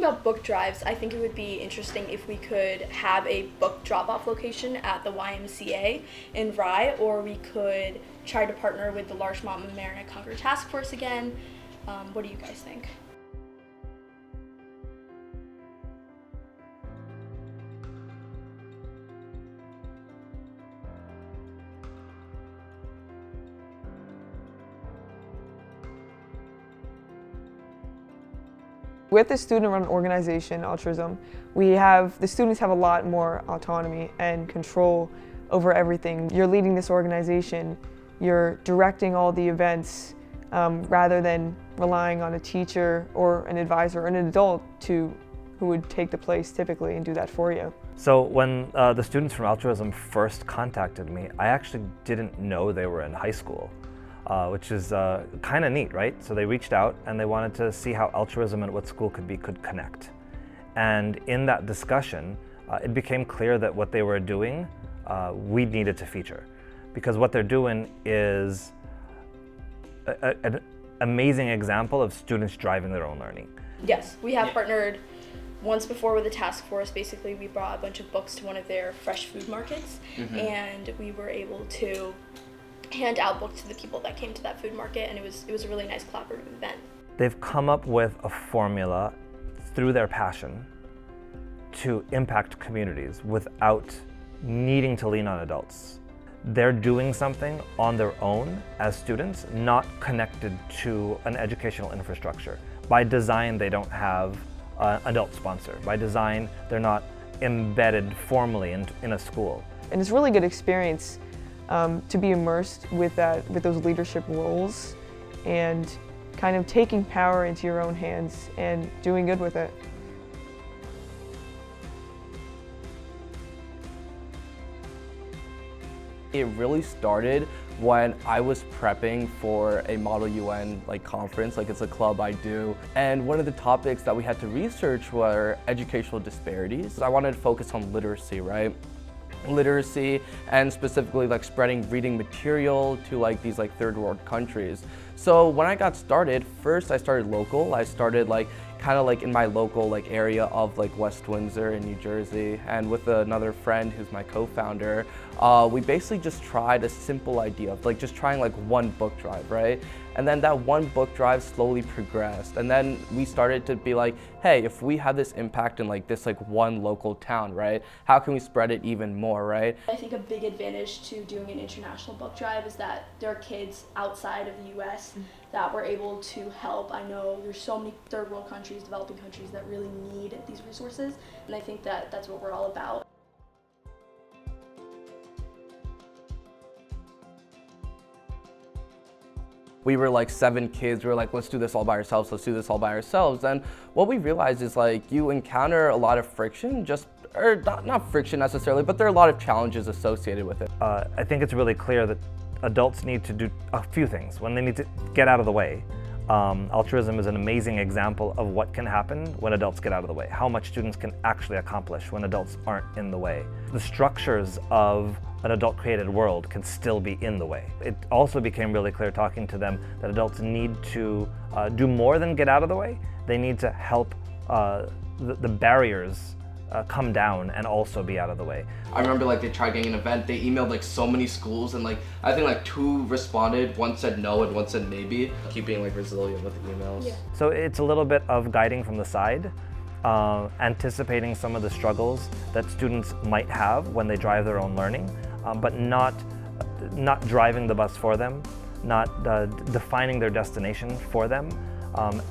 about book drives, I think it would be interesting if we could have a book drop-off location at the YMCA in Rye, or we could try to partner with the Larchmont Mamaroneck Hunger Task Force again. What do you guys think? With the student-run organization, Altruism, the students have a lot more autonomy and control over everything. You're leading this organization, you're directing all the events, rather than relying on a teacher or an advisor or an adult who would take the place typically and do that for you. So when the students from Altruism first contacted me, I actually didn't know they were in high school. Which is kind of neat, right? So they reached out and they wanted to see how altruism and what school could connect. And in that discussion, it became clear that what they were doing, we needed to feature. Because what they're doing is an amazing example of students driving their own learning. Yes, we have partnered once before with a task force. Basically, we brought a bunch of books to one of their fresh food markets, and we were able to hand out books to the people that came to that food market, and it was a really nice collaborative event. They've come up with a formula through their passion to impact communities without needing to lean on adults. They're doing something on their own as students, not connected to an educational infrastructure. By design, they don't have an adult sponsor. By design, they're not embedded formally in a school. And it's a really good experience to be immersed with those leadership roles and kind of taking power into your own hands and doing good with it. It really started when I was prepping for a Model UN conference, it's a club I do. And one of the topics that we had to research were educational disparities. I wanted to focus on literacy, right? Literacy, and specifically spreading reading material to these third world countries. So when I got started, first I started local. I started in my local area of West Windsor in New Jersey, and with another friend who's my co-founder, we basically just tried a simple idea of just trying one book drive, right? And then that one book drive slowly progressed, and then we started to be hey, if we have this impact in this one local town, right? How can we spread it even more, right? I think a big advantage to doing an international book drive is that there are kids outside of the US that we're able to help. I know there's so many third world countries, developing countries that really need these resources, and I think that that's what we're all about. We were 7 kids, we were let's do this all by ourselves, let's do this all by ourselves. And what we realized is you encounter a lot of friction, or not friction necessarily, but there are a lot of challenges associated with it. I think it's really clear that adults need to do a few things when they need to get out of the way. Altruism is an amazing example of what can happen when adults get out of the way, how much students can actually accomplish when adults aren't in the way. The structures of an adult-created world can still be in the way. It also became really clear talking to them that adults need to do more than get out of the way. They need to help the barriers come down and also be out of the way. I remember they tried getting an event, they emailed like so many schools, and I think 2 responded, 1 said no and 1 said maybe. Keep being resilient with the emails. Yeah. So it's a little bit of guiding from the side, anticipating some of the struggles that students might have when they drive their own learning, but not driving the bus for them, not defining their destination for them,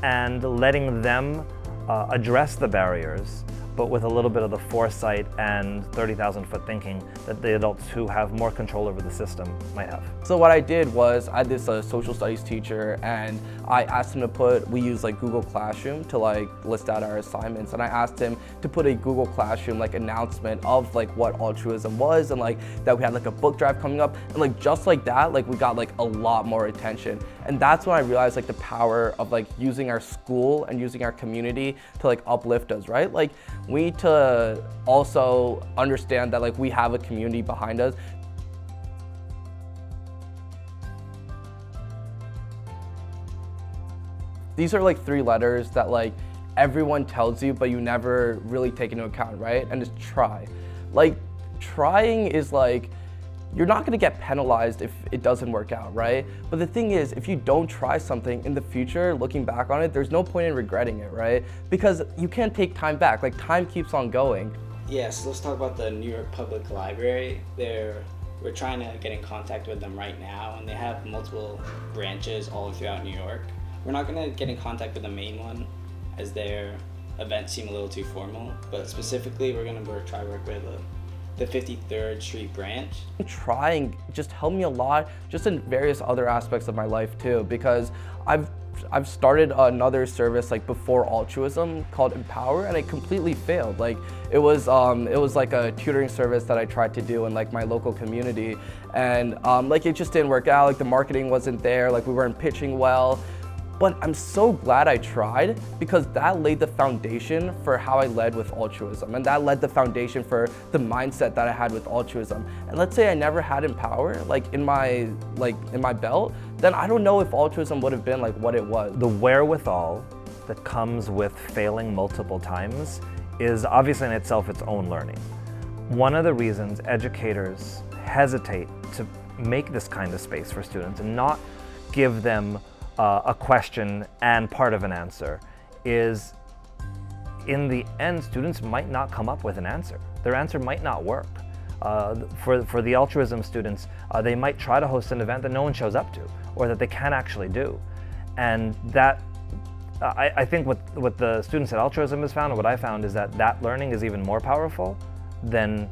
and letting them address the barriers, but with a little bit of the foresight and 30,000-foot thinking that the adults who have more control over the system might have. So what I did was, I had this social studies teacher, and I asked him to we use Google Classroom to list out our assignments, and I asked him to put a Google Classroom announcement of what altruism was, and that we had a book drive coming up, and just like that, we got a lot more attention. And that's when I realized the power of using our school and using our community to uplift us, right? We need to also understand that we have a community behind us. These are 3 letters that everyone tells you, but you never really take into account, right? And just try. Like, trying is like, you're not gonna get penalized if it doesn't work out, right? But the thing is, if you don't try something in the future, looking back on it, there's no point in regretting it, right? Because you can't take time back, like time keeps on going. Yeah, so let's talk about the New York Public Library. We're trying to get in contact with them right now, and they have multiple branches all throughout New York. We're not gonna get in contact with the main one, as their events seem a little too formal, but specifically we're gonna try to work with the 53rd Street branch. Trying just helped me a lot, just in various other aspects of my life too, because I've started another service like before Altruism called Empower, and it completely failed. Like it was like a tutoring service that I tried to do in like my local community, and like it just didn't work out. Like the marketing wasn't there, like we weren't pitching well. But I'm so glad I tried, because that laid the foundation for how I led with Altruism, and that led the foundation for the mindset that I had with Altruism. And let's say I never had Empower like in my belt, then I don't know if Altruism would have been like what it was. The wherewithal that comes with failing multiple times is obviously in itself its own learning. One of the reasons educators hesitate to make this kind of space for students and not give them a question and part of an answer is, in the end, students might not come up with an answer. Their answer might not work. For the Altruism students, they might try to host an event that no one shows up to, or that they can't actually do. And that, I think what the students at Altruism has found, and what I found, is that learning is even more powerful than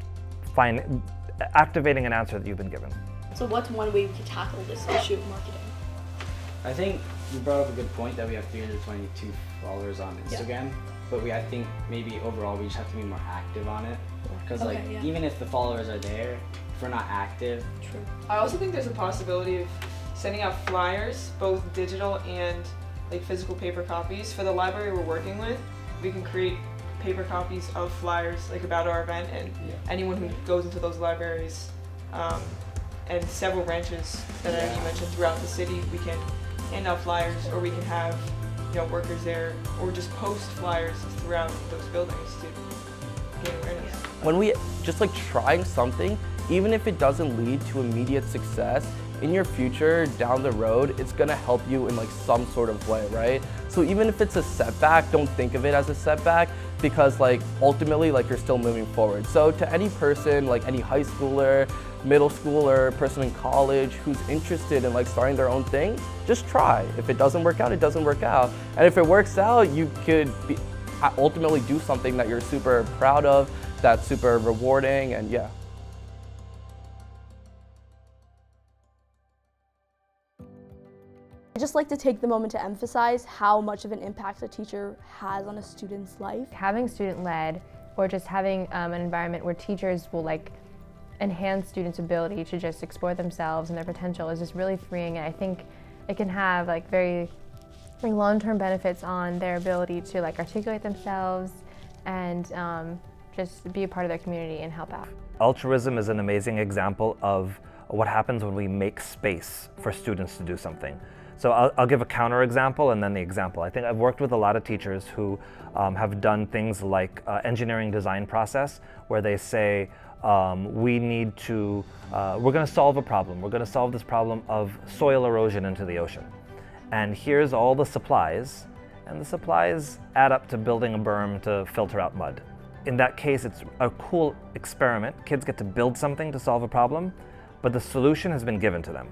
activating an answer that you've been given. So what's one way we could tackle this issue of marketing? I think you brought up a good point that we have 322 followers on Instagram, but I think maybe overall we just have to be more active on it. Because even if the followers are there, if we're not active. True. I also think there's a possibility of sending out flyers, both digital and like physical paper copies. For the library we're working with, we can create paper copies of flyers like about our event, and anyone who goes into those libraries and several branches that I already mentioned throughout the city, we can hand out flyers, or we can have workers there, or just post flyers throughout those buildings to gain awareness. When we just like trying something, even if it doesn't lead to immediate success, in your future down the road, it's gonna help you in like some sort of way, right? So even if it's a setback, don't think of it as a setback, because like ultimately like you're still moving forward. So to any person, like any high schooler, middle schooler, person in college who's interested in like starting their own thing, just try. If it doesn't work out, it doesn't work out. And if it works out, you could ultimately do something that you're super proud of, that's super rewarding, and yeah. I'd just like to take the moment to emphasize how much of an impact a teacher has on a student's life. Having student-led, or just having an environment where teachers will like enhance students' ability to just explore themselves and their potential is just really freeing, and I think it can have like very long-term benefits on their ability to like articulate themselves and just be a part of their community and help out. Altruism is an amazing example of what happens when we make space for students to do something. So I'll give a counter example and then the example. I think I've worked with a lot of teachers who have done things like engineering design process, where they say, we need to, we're going to solve a problem. We're going to solve this problem of soil erosion into the ocean. And here's all the supplies, and the supplies add up to building a berm to filter out mud. In that case, it's a cool experiment. Kids get to build something to solve a problem, but the solution has been given to them.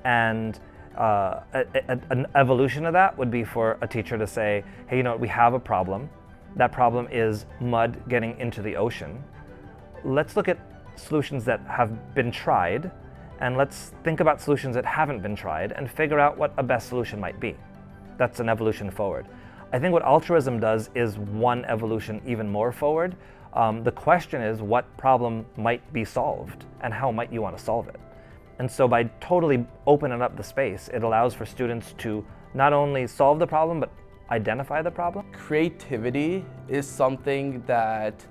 And an evolution of that would be for a teacher to say, hey, you know what, we have a problem. That problem is mud getting into the ocean. Let's look at solutions that have been tried, and let's think about solutions that haven't been tried and figure out what a best solution might be. That's an evolution forward. I think what altruism does is one evolution even more forward. The question is, what problem might be solved and how might you want to solve it? And so by totally opening up the space, it allows for students to not only solve the problem, but identify the problem. Creativity is something that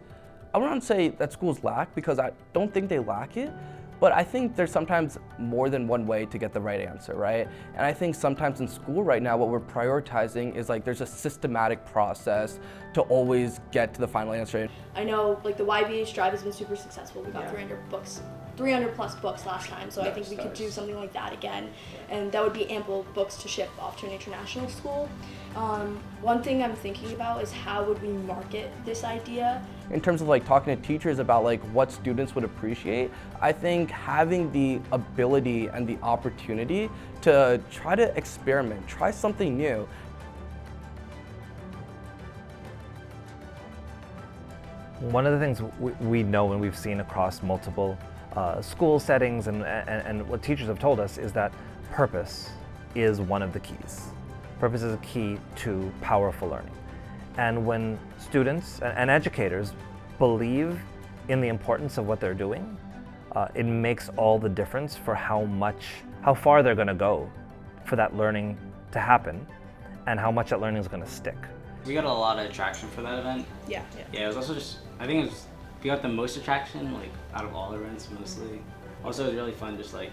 I wouldn't say that schools lack, because I don't think they lack it, But I think there's sometimes more than one way to get the right answer, right? And I think sometimes in school right now, what we're prioritizing is like there's a systematic process to always get to the final answer. I know like the YBH drive has been super successful. We got 300 plus books last time, so I think we could do something like that again, and that would be ample books to ship off to an international school. One thing I'm thinking about is how would we market this idea? In terms of like talking to teachers about like what students would appreciate, I think having the ability and the opportunity to try to experiment, try something new. One of the things we know and we've seen across multiple school settings and what teachers have told us is that purpose is one of the keys. Purpose is a key to powerful learning. And when students and educators believe in the importance of what they're doing, it makes all the difference for how far they're going to go for that learning to happen and how much that learning is going to stick. We got a lot of attraction for that event. Yeah. Yeah, it was also just, I think we got the most attraction, like, out of all the events, mostly. Also, it was really fun just, like,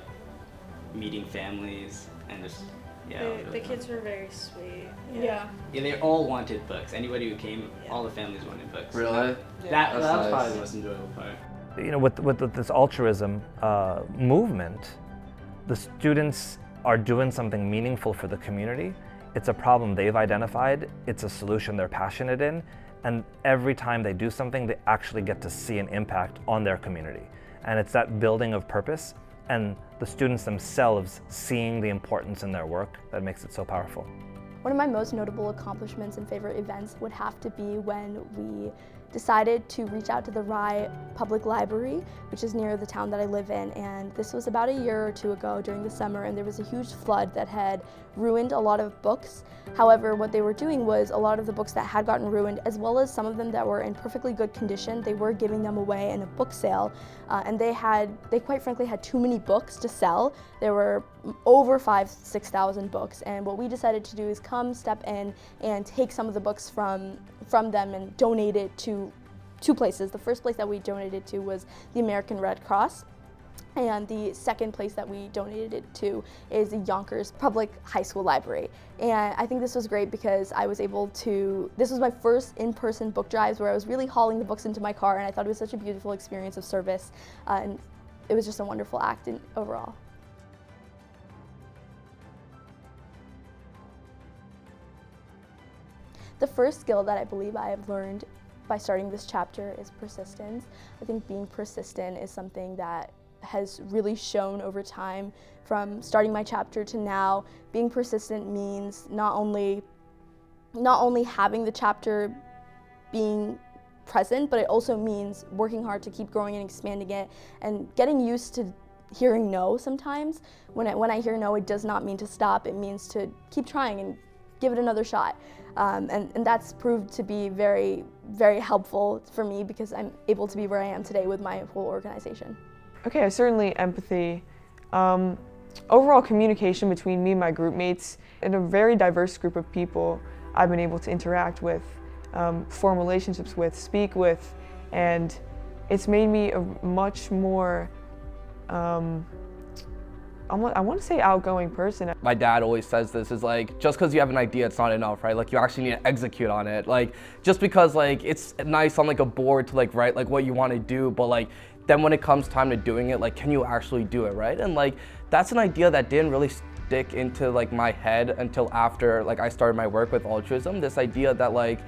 meeting families and just, yeah. The kids were very sweet. Yeah. Yeah, they all wanted books. Anybody who came, all the families wanted books. Really? That was nice. probably the most enjoyable part. You know, with this altruism movement, the students are doing something meaningful for the community. It's a problem they've identified, it's a solution they're passionate in, and every time they do something, they actually get to see an impact on their community. And it's that building of purpose and the students themselves seeing the importance in their work that makes it so powerful. One of my most notable accomplishments and favorite events would have to be when we decided to reach out to the Rye Public Library, which is near the town that I live in, and this was about a year or two ago during the summer, and there was a huge flood that had ruined a lot of books. However, what they were doing was a lot of the books that had gotten ruined, as well as some of them that were in perfectly good condition, they were giving them away in a book sale, and they quite frankly had too many books to sell. There were over 6,000 books, and what we decided to do is step in and take some of the books from them and donate it to two places. The first place that we donated to was the American Red Cross, and the second place that we donated it to is the Yonkers Public High School Library. And I think this was great because this was my first in-person book drives where I was really hauling the books into my car, and I thought it was such a beautiful experience of service, and it was just a wonderful act overall. The first skill that I believe I have learned by starting this chapter is persistence. I think being persistent is something that has really shown over time from starting my chapter to now. Being persistent means not only having the chapter being present, but it also means working hard to keep growing and expanding it and getting used to hearing no sometimes. When I hear no, it does not mean to stop. It means to keep trying and give it another shot. And that's proved to be very, very helpful for me because I'm able to be where I am today with my whole organization. Okay, certainly empathy. Overall communication between me and my group mates and a very diverse group of people I've been able to interact with, form relationships with, speak with, and it's made me a much more I want to say outgoing person. My dad always says this is like, just because you have an idea, it's not enough, right? Like you actually need to execute on it. Like just because like it's nice on like a board to like write like what you want to do, but like then when it comes time to doing it, like can you actually do it, right? And like that's an idea that didn't really stick into like my head until after like I started my work with Altruism. This idea that like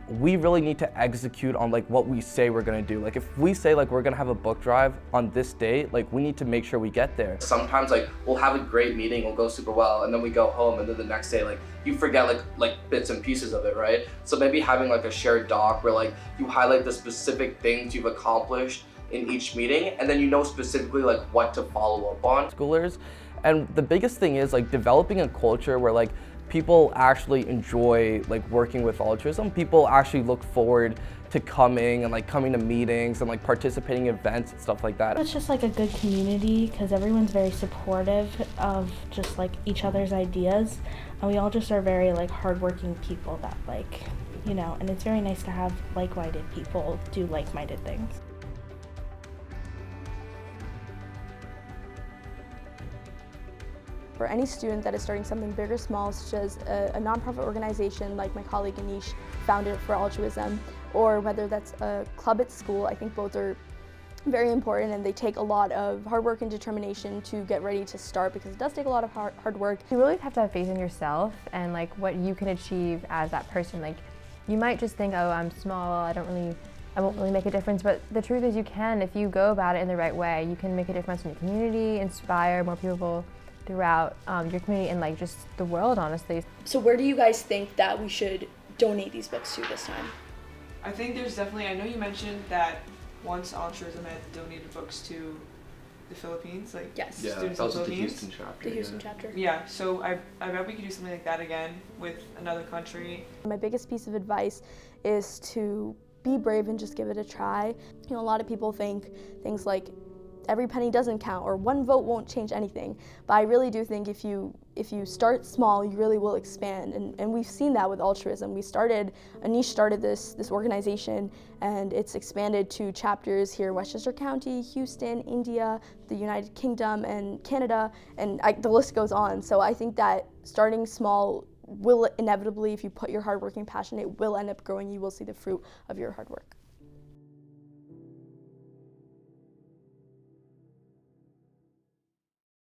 we really need to execute on like what we say we're gonna do. Like if we say like we're gonna have a book drive on this date, like we need to make sure we get there. Sometimes like we'll have a great meeting, it'll go super well, and then we go home and then the next day like you forget like bits and pieces of it, right? So maybe having like a shared doc where like you highlight the specific things you've accomplished in each meeting, and then you know specifically like what to follow up on. Schoolers, and the biggest thing is like developing a culture where like people actually enjoy like working with Altruism. People actually look forward to coming to meetings and like participating in events and stuff like that. It's just like a good community because everyone's very supportive of just like each other's ideas, and we all just are very like hardworking people that like, you know, and it's very nice to have like-minded people do like-minded things. For any student that is starting something big or small, such as a nonprofit organization like my colleague Anish founded for Altruism, or whether that's a club at school, I think both are very important, and they take a lot of hard work and determination to get ready to start, because it does take a lot of hard work. You really have to have faith in yourself and like what you can achieve as that person. Like, you might just think, oh, I'm small, I won't really make a difference, but the truth is you can. If you go about it in the right way, you can make a difference in your community, inspire more people throughout your community and like just the world, honestly. So where do you guys think that we should donate these books to this time? I think there's definitely, I know you mentioned that once Altruism had donated books to the Philippines, like Yes. Yeah, students that in was the the Philippines. Houston chapter. The Houston chapter. Yeah, so I bet we could do something like that again with another country. My biggest piece of advice is to be brave and just give it a try. You know, a lot of people think things like every penny doesn't count or one vote won't change anything, but I really do think if you start small, you really will expand, and we've seen that with Altruism. Anish started this organization, and it's expanded to chapters here in Westchester County, Houston, India, the United Kingdom, and Canada, and the list goes on. So I think that starting small will inevitably, if you put your hard work and passion, it will end up growing. You will see the fruit of your hard work.